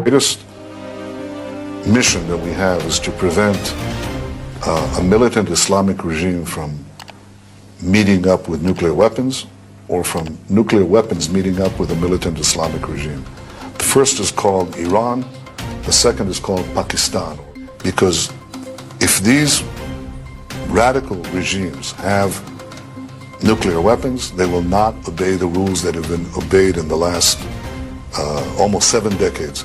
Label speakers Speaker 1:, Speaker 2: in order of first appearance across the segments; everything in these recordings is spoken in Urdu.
Speaker 1: Greatest mission that we have is to prevent a militant Islamic regime from meeting up with nuclear weapons or from nuclear weapons meeting up with a militant Islamic regime. The first is called Iran, the second is called Pakistan. Because if these radical regimes have nuclear weapons, they will not obey the rules that have been obeyed in the last almost 7 decades.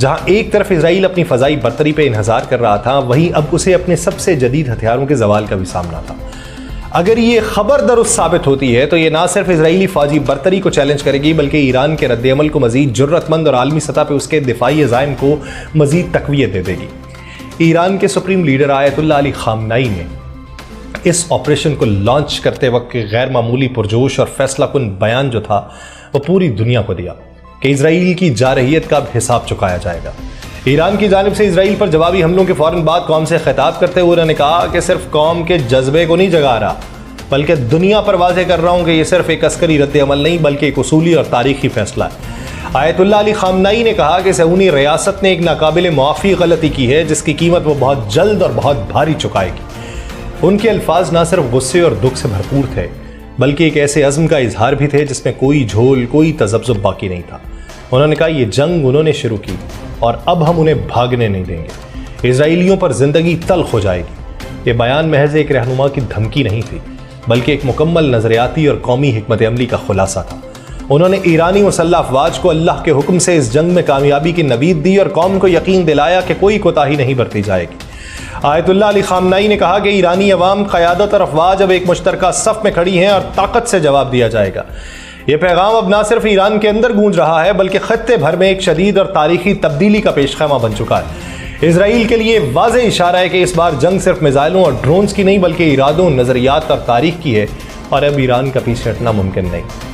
Speaker 2: جہاں ایک طرف اسرائیل اپنی فضائی برتری پہ انحصار کر رہا تھا، وہیں اب اسے اپنے سب سے جدید ہتھیاروں کے زوال کا بھی سامنا تھا۔ اگر یہ خبر درست ثابت ہوتی ہے تو یہ نہ صرف اسرائیلی فوجی برتری کو چیلنج کرے گی بلکہ ایران کے رد عمل کو مزید جرأت مند اور عالمی سطح پہ اس کے دفاعی عزائم کو مزید تقویت دے گی۔ ایران کے سپریم لیڈر آیت اللہ علی خامنائی نے اس آپریشن کو لانچ کرتے وقت غیر معمولی پرجوش اور فیصلہ کن بیان جو تھا وہ پوری دنیا کو دیا کہ اسرائیل کی جارحیت کا حساب چکایا جائے گا۔ ایران کی جانب سے اسرائیل پر جوابی حملوں کے فوراً بعد قوم سے خطاب کرتے ہوئے انہوں نے کہا کہ صرف قوم کے جذبے کو نہیں جگا رہا بلکہ دنیا پر واضح کر رہا ہوں کہ یہ صرف ایک عسکری رد عمل نہیں بلکہ ایک اصولی اور تاریخی فیصلہ ہے۔ آیت اللہ علی خامنائی نے کہا کہ صہیونی ریاست نے ایک ناقابل معافی غلطی کی ہے جس کی قیمت وہ بہت جلد اور بہت بھاری چکائے گی۔ ان کے الفاظ نہ صرف غصے اور دکھ سے بھرپور تھے بلکہ ایک ایسے عزم کا اظہار بھی تھے جس میں کوئی جھول کوئی تذبذب باقی نہیں تھا۔ انہوں نے کہا یہ جنگ انہوں نے شروع کی اور اب ہم انہیں بھاگنے نہیں دیں گے۔ اسرائیلیوں پر زندگی تلخ ہو جائے گی۔ یہ بیان محض ایک رہنما کی دھمکی نہیں تھی بلکہ ایک مکمل نظریاتی اور قومی حکمت عملی کا خلاصہ تھا۔ انہوں نے ایرانی مسلح افواج کو اللہ کے حکم سے اس جنگ میں کامیابی کی نوید دی اور قوم کو یقین دلایا کہ کوئی کوتاہی نہیں برتی جائے گی۔ آیت اللہ علی خامنائی نے کہا کہ ایرانی عوام، قیادت اور افواج اب ایک مشترکہ صف میں کھڑی ہیں اور طاقت سے جواب دیا جائے گا۔ یہ پیغام اب نہ صرف ایران کے اندر گونج رہا ہے بلکہ خطے بھر میں ایک شدید اور تاریخی تبدیلی کا پیش خیمہ بن چکا ہے۔ اسرائیل کے لیے واضح اشارہ ہے کہ اس بار جنگ صرف میزائلوں اور ڈرونز کی نہیں بلکہ ارادوں، نظریات اور تاریخ کی ہے اور اب ایران کا پیچھے ہٹنا ممکن نہیں۔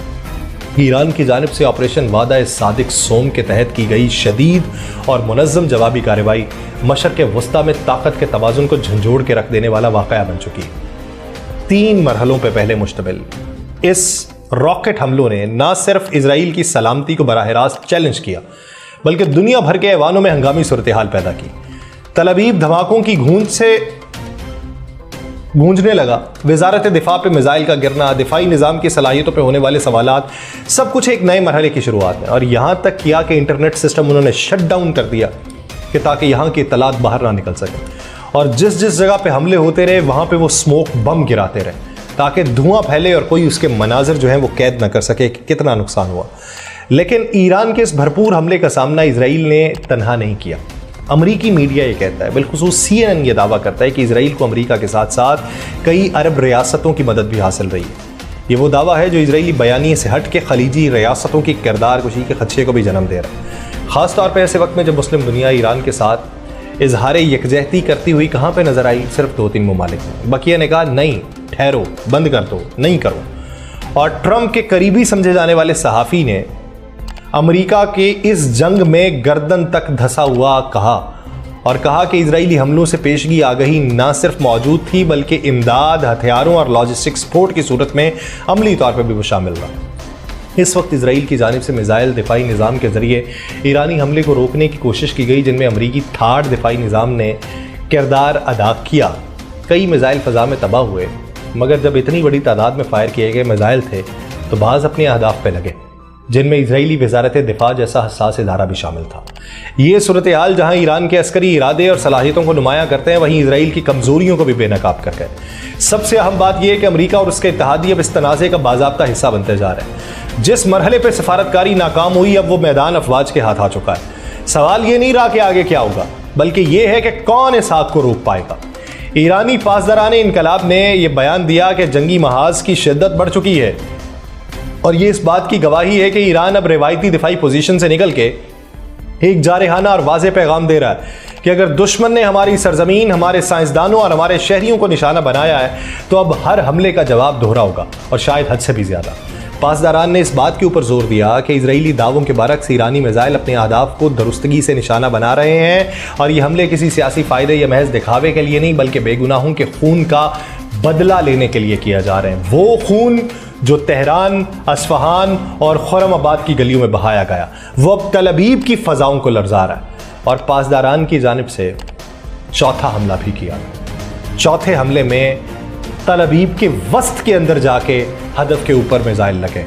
Speaker 2: ایران کی جانب سے آپریشن وعدہ صادق سوم کے تحت کی گئی شدید اور منظم جوابی کارروائی مشرق وسطیٰ میں طاقت کے توازن کو جھنجھوڑ کے رکھ دینے والا واقعہ بن چکی ہے۔ 3 مرحلوں پہ پہلے مشتمل اس راکٹ حملوں نے نہ صرف اسرائیل کی سلامتی کو براہ راست چیلنج کیا بلکہ دنیا بھر کے ایوانوں میں ہنگامی صورتحال پیدا کی۔ تل ابیب دھماکوں کی گونج سے گونجنے لگا، وزارت دفاع پہ میزائل کا گرنا، دفاعی نظام کی صلاحیتوں پہ ہونے والے سوالات، سب کچھ ایک نئے مرحلے کی شروعات ہے۔ اور یہاں تک کیا کہ انٹرنیٹ سسٹم انہوں نے شٹ ڈاؤن کر دیا کہ تاکہ یہاں کی اطلاعات باہر نہ نکل سکیں، اور جس جگہ پہ حملے ہوتے رہے وہاں پہ وہ سموک بم گراتے رہے تاکہ دھواں پھیلے اور کوئی اس کے مناظر جو ہیں وہ قید نہ کر سکے کہ کتنا نقصان ہوا۔ لیکن ایران کے اس بھرپور حملے کا سامنا اسرائیل نے تنہا نہیں کیا۔ امریکی میڈیا یہ کہتا ہے، بالخصوص CNN یہ دعویٰ کرتا ہے کہ اسرائیل کو امریکہ کے ساتھ ساتھ کئی عرب ریاستوں کی مدد بھی حاصل رہی ہے۔ یہ وہ دعویٰ ہے جو اسرائیلی بیانیے سے ہٹ کے خلیجی ریاستوں کی کردار کشی کے خدشے کو بھی جنم دے رہا ہے، خاص طور پہ ایسے وقت میں جب مسلم دنیا ایران کے ساتھ اظہار یکجہتی کرتی ہوئی کہاں پہ نظر آئی؟ صرف 2-3 ممالک میں۔ بقیہ نے کہا نہیں، ٹھہرو، بند کر دو، نہیں کرو۔ اور ٹرمپ کے قریبی سمجھے جانے والے صحافی نے امریکہ کے اس جنگ میں گردن تک دھسا ہوا کہا کہ اسرائیلی حملوں سے پیشگی آگہی نہ صرف موجود تھی بلکہ امداد، ہتھیاروں اور لاجسٹک سپورٹ کی صورت میں عملی طور پر بھی وہ شامل رہا۔ اس وقت اسرائیل کی جانب سے میزائل دفاعی نظام کے ذریعے ایرانی حملے کو روکنے کی کوشش کی گئی، جن میں امریکی تھاڈ دفاعی نظام نے کردار ادا کیا۔ کئی میزائل فضا میں تباہ ہوئے، مگر جب اتنی بڑی تعداد میں فائر کیے گئے میزائل تھے تو بعض اپنے اہداف پہ لگے، جن میں اسرائیلی وزارت دفاع جیسا حساس ادارہ بھی شامل تھا۔ یہ صورتحال جہاں ایران کے عسکری ارادے اور صلاحیتوں کو نمایاں کرتے ہیں، وہیں اسرائیل کی کمزوریوں کو بھی بے نقاب کر گئے۔ سب سے اہم بات یہ ہے کہ امریکہ اور اس کے اتحادی اب اس تنازع کا باضابطہ حصہ بنتے جا رہے ہیں۔ جس مرحلے پہ سفارتکاری ناکام ہوئی، اب وہ میدان افواج کے ہاتھ آ چکا ہے۔ سوال یہ نہیں رہا کہ آگے کیا ہوگا، بلکہ یہ ہے کہ کون اس آگ کو روک پائے گا۔ ایرانی پاسداران انقلاب نے یہ بیان دیا کہ جنگی محاذ کی شدت بڑھ چکی ہے، اور یہ اس بات کی گواہی ہے کہ ایران اب روایتی دفاعی پوزیشن سے نکل کے ایک جارحانہ اور واضح پیغام دے رہا ہے کہ اگر دشمن نے ہماری سرزمین، ہمارے سائنسدانوں اور ہمارے شہریوں کو نشانہ بنایا ہے تو اب ہر حملے کا جواب دوہرا ہوگا، اور شاید حد سے بھی زیادہ۔ پاسداران نے اس بات کے اوپر زور دیا کہ اسرائیلی دعووں کے برعکس ایرانی میزائل اپنے اہداف کو درستگی سے نشانہ بنا رہے ہیں، اور یہ حملے کسی سیاسی فائدے یا محض دکھاوے کے لیے نہیں بلکہ بے گناہوں کے خون کا بدلہ لینے کے لیے کیا جا رہے ہیں۔ وہ خون جو تہران، اصفہان اور خرم آباد کی گلیوں میں بہایا گیا، وہ اب تل ابیب کی فضاؤں کو لرزا رہا ہے۔ اور پاسداران کی جانب سے چوتھا حملہ بھی کیا۔ چوتھے حملے میں تل ابیب کے وسط کے اندر جا کے ہدف کے اوپر میزائل لگے،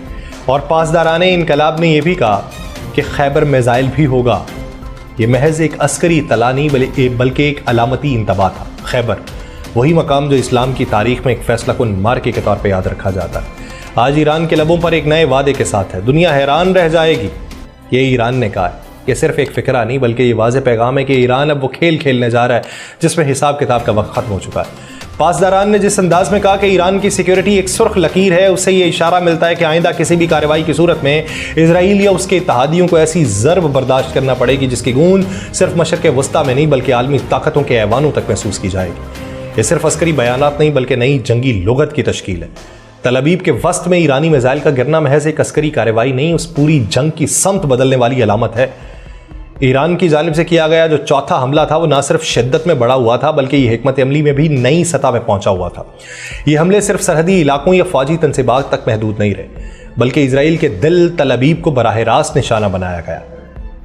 Speaker 2: اور پاسداران انقلاب نے یہ بھی کہا کہ خیبر میزائل بھی ہوگا۔ یہ محض ایک عسکری اطلاع نہیں بلکہ ایک علامتی انتباہ تھا۔ خیبر وہی مقام جو اسلام کی تاریخ میں ایک فیصلہ کن مارکے کے طور پہ یاد رکھا جاتا ہے، آج ایران کے لبوں پر ایک نئے وعدے کے ساتھ ہے۔ دنیا حیران رہ جائے گی، یہ ایران نے کہا ہے۔ یہ صرف ایک فکرہ نہیں بلکہ یہ واضح پیغام ہے کہ ایران اب وہ کھیل کھیلنے جا رہا ہے جس میں حساب کتاب کا وقت ختم ہو چکا ہے۔ پاسداران نے جس انداز میں کہا کہ ایران کی سیکیورٹی ایک سرخ لکیر ہے، اس سے یہ اشارہ ملتا ہے کہ آئندہ کسی بھی کارروائی کی صورت میں اسرائیل یا اس کے اتحادیوں کو ایسی ضرب برداشت کرنا پڑے گی جس کی گونج صرف مشرق وسطیٰ میں نہیں بلکہ عالمی طاقتوں کے ایوانوں تک محسوس کی جائے گی۔ یہ صرف عسکری بیانات نہیں بلکہ نئی جنگی لغت کی تشکیل ہے۔ تل ابیب کے وسط میں ایرانی میزائل کا گرنا محض ایک عسکری کارروائی نہیں، اس پوری جنگ کی سمت بدلنے والی علامت ہے۔ ایران کی جانب سے کیا گیا جو چوتھا حملہ تھا وہ نہ صرف شدت میں بڑا ہوا تھا بلکہ یہ حکمت عملی میں بھی نئی سطح پہ پہنچا ہوا تھا۔ یہ حملے صرف سرحدی علاقوں یا فوجی تنصیبات تک محدود نہیں رہے بلکہ اسرائیل کے دل تل ابیب کو براہ راست نشانہ بنایا گیا۔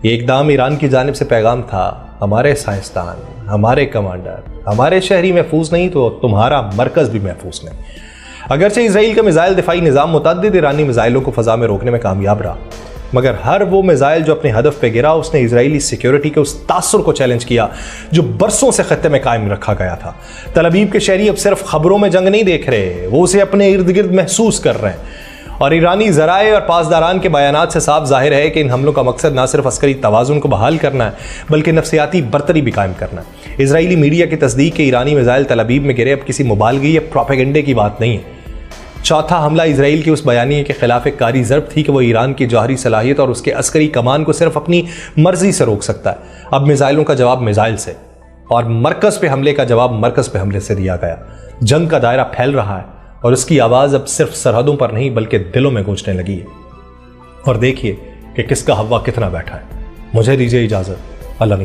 Speaker 2: یہ اقدام ایران کی جانب سے پیغام تھا، ہمارے سائنسدان، ہمارے کمانڈر، ہمارے شہری محفوظ نہیں تو تمہارا مرکز بھی محفوظ نہیں۔ اگرچہ اسرائیل کا میزائل دفاعی نظام متعدد ایرانی میزائلوں کو فضا میں روکنے میں کامیاب رہا، مگر ہر وہ میزائل جو اپنے ہدف پہ گرا اس نے اسرائیلی سیکیورٹی کے اس تاثر کو چیلنج کیا جو برسوں سے خطے میں قائم رکھا گیا تھا۔ تل ابیب کے شہری اب صرف خبروں میں جنگ نہیں دیکھ رہے، وہ اسے اپنے ارد گرد محسوس کر رہے ہیں، اور ایرانی ذرائع اور پاسداران کے بیانات سے صاف ظاہر ہے کہ ان حملوں کا مقصد نہ صرف عسکری توازن کو بحال کرنا ہے بلکہ نفسیاتی برتری بھی قائم کرنا ہے۔ اسرائیلی میڈیا کی تصدیق کہ ایرانی میزائل تل ابیب میں گرے اب کسی مبالغے یا پروپیگنڈے کی بات نہیں ہے۔ چوتھا حملہ اسرائیل کی اس بیانیے کے خلاف ایک کاری ضرب تھی کہ وہ ایران کی جوہری صلاحیت اور اس کے عسکری کمان کو صرف اپنی مرضی سے روک سکتا ہے۔ اب میزائلوں کا جواب میزائل سے اور مرکز پہ حملے کا جواب مرکز پہ حملے سے دیا گیا۔ جنگ کا دائرہ پھیل رہا ہے اور اس کی آواز اب صرف سرحدوں پر نہیں بلکہ دلوں میں گونجنے لگی ہے۔ اور دیکھیے کہ کس کا ہوا کتنا بیٹھا ہے۔ مجھے دیجیے اجازت، اللہ نے